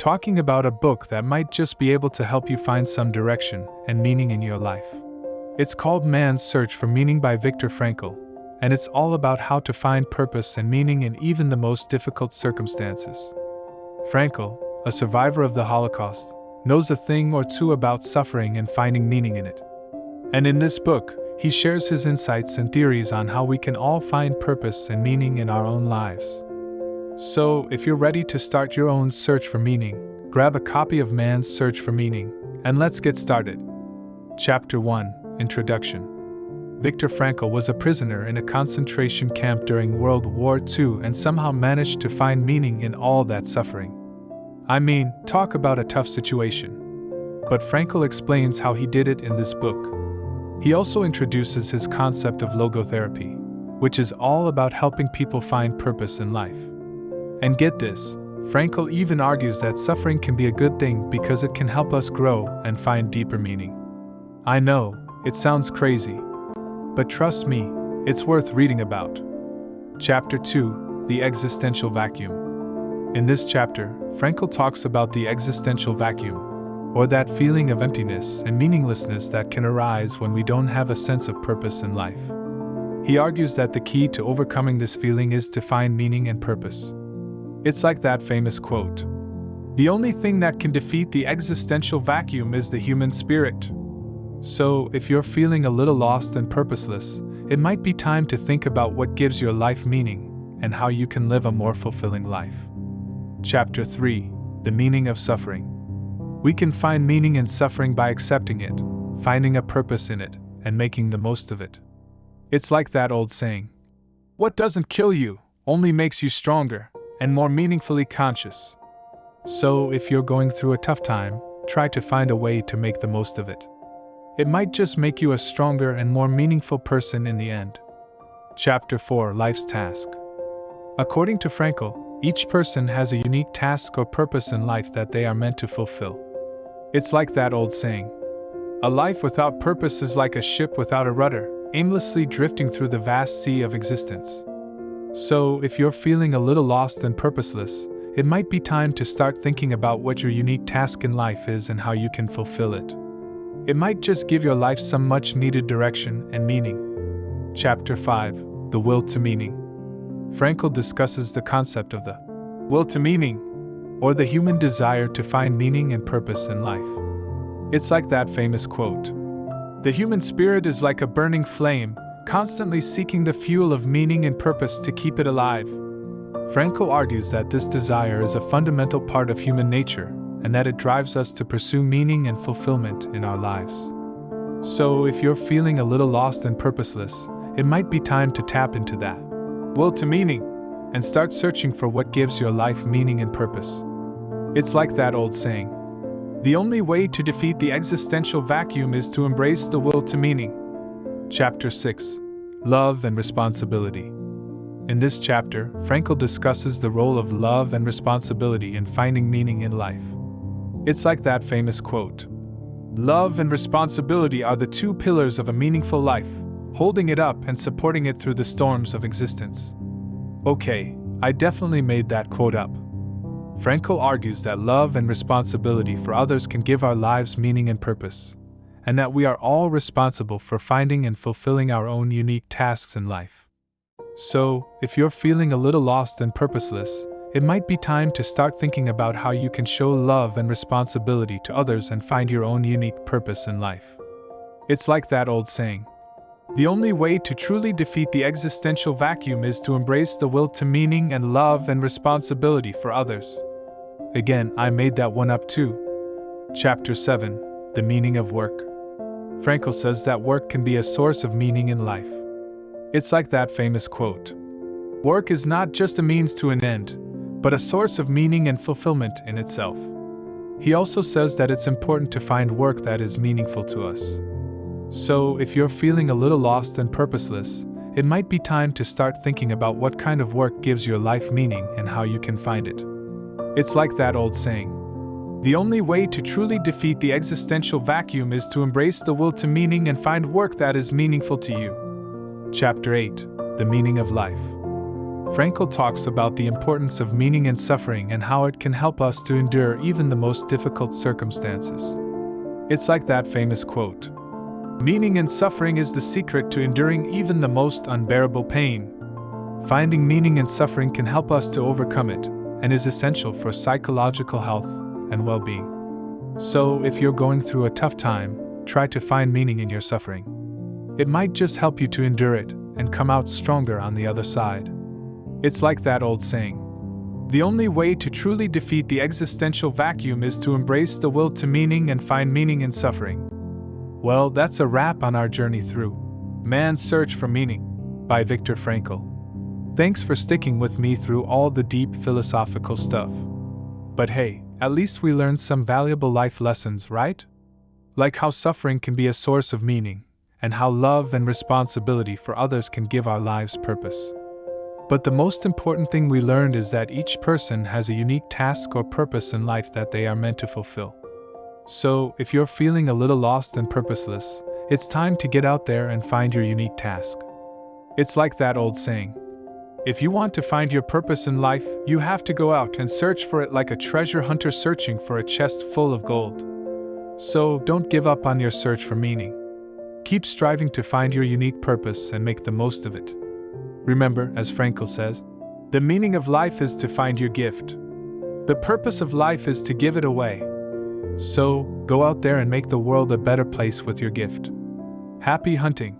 talking about a book that might just be able to help you find some direction and meaning in your life. It's called Man's Search for Meaning by Viktor Frankl, and it's all about how to find purpose and meaning in even the most difficult circumstances. Frankl, a survivor of the Holocaust, knows a thing or two about suffering and finding meaning in it. And in this book, he shares his insights and theories on how we can all find purpose and meaning in our own lives. So, if you're ready to start your own search for meaning, grab a copy of Man's Search for Meaning, and let's get started. Chapter 1: Introduction. Viktor Frankl was a prisoner in a concentration camp during World War II and somehow managed to find meaning in all that suffering. I mean, talk about a tough situation. But Frankl explains how he did it in this book. He also introduces his concept of logotherapy, which is all about helping people find purpose in life. And get this, Frankl even argues that suffering can be a good thing because it can help us grow and find deeper meaning. I know, it sounds crazy. But trust me, it's worth reading about. Chapter 2: The Existential Vacuum. In this chapter, Frankl talks about the existential vacuum, or that feeling of emptiness and meaninglessness that can arise when we don't have a sense of purpose in life. He argues that the key to overcoming this feeling is to find meaning and purpose. It's like that famous quote: "The only thing that can defeat the existential vacuum is the human spirit." So, if you're feeling a little lost and purposeless, it might be time to think about what gives your life meaning and how you can live a more fulfilling life. Chapter 3: The Meaning of Suffering. We can find meaning in suffering by accepting it, finding a purpose in it, and making the most of it. It's like that old saying, "What doesn't kill you only makes you stronger and more meaningfully conscious." So, if you're going through a tough time, try to find a way to make the most of it. It might just make you a stronger and more meaningful person in the end. Chapter 4: Life's Task. According to Frankl, each person has a unique task or purpose in life that they are meant to fulfill. It's like that old saying, "A life without purpose is like a ship without a rudder, aimlessly drifting through the vast sea of existence." So, if you're feeling a little lost and purposeless, it might be time to start thinking about what your unique task in life is and how you can fulfill it. It might just give your life some much-needed direction and meaning. Chapter 5: The Will to Meaning. Frankl discusses the concept of the will to meaning, or the human desire to find meaning and purpose in life. It's like that famous quote, "The human spirit is like a burning flame, constantly seeking the fuel of meaning and purpose to keep it alive." Frankl argues that this desire is a fundamental part of human nature, and that it drives us to pursue meaning and fulfillment in our lives. So, if you're feeling a little lost and purposeless, it might be time to tap into that will to meaning and start searching for what gives your life meaning and purpose. It's like that old saying, "The only way to defeat the existential vacuum is to embrace the will to meaning." Chapter 6: Love and Responsibility. In this chapter, Frankl discusses the role of love and responsibility in finding meaning in life. It's like that famous quote, "Love and responsibility are the two pillars of a meaningful life, holding it up and supporting it through the storms of existence." Okay, I definitely made that quote up. Frankl argues that love and responsibility for others can give our lives meaning and purpose, and that we are all responsible for finding and fulfilling our own unique tasks in life. So, if you're feeling a little lost and purposeless, it might be time to start thinking about how you can show love and responsibility to others and find your own unique purpose in life. It's like that old saying, "The only way to truly defeat the existential vacuum is to embrace the will to meaning and love and responsibility for others." Again, I made that one up too. Chapter 7: The Meaning of Work. Frankl says that work can be a source of meaning in life. It's like that famous quote, "Work is not just a means to an end, but a source of meaning and fulfillment in itself." He also says that it's important to find work that is meaningful to us. So, if you're feeling a little lost and purposeless, it might be time to start thinking about what kind of work gives your life meaning and how you can find it. It's like that old saying, "The only way to truly defeat the existential vacuum is to embrace the will to meaning and find work that is meaningful to you." Chapter 8: The Meaning of Life. Frankl talks about the importance of meaning and suffering and how it can help us to endure even the most difficult circumstances. It's like that famous quote: "Meaning and suffering is the secret to enduring even the most unbearable pain." Finding meaning in suffering can help us to overcome it, and is essential for psychological health and well-being. So, if you're going through a tough time, try to find meaning in your suffering. It might just help you to endure it and come out stronger on the other side. It's like that old saying: the only way to truly defeat the existential vacuum is to embrace the will to meaning and find meaning in suffering. Well, that's a wrap on our journey through Man's Search for Meaning by Viktor Frankl. Thanks for sticking with me through all the deep philosophical stuff. But hey, at least we learned some valuable life lessons, right? Like how suffering can be a source of meaning, and how love and responsibility for others can give our lives purpose. But the most important thing we learned is that each person has a unique task or purpose in life that they are meant to fulfill. So, if you're feeling a little lost and purposeless, it's time to get out there and find your unique task. It's like that old saying: if you want to find your purpose in life, you have to go out and search for it like a treasure hunter searching for a chest full of gold. So, don't give up on your search for meaning. Keep striving to find your unique purpose and make the most of it. Remember, as Frankl says, the meaning of life is to find your gift. The purpose of life is to give it away. So, go out there and make the world a better place with your gift. Happy hunting!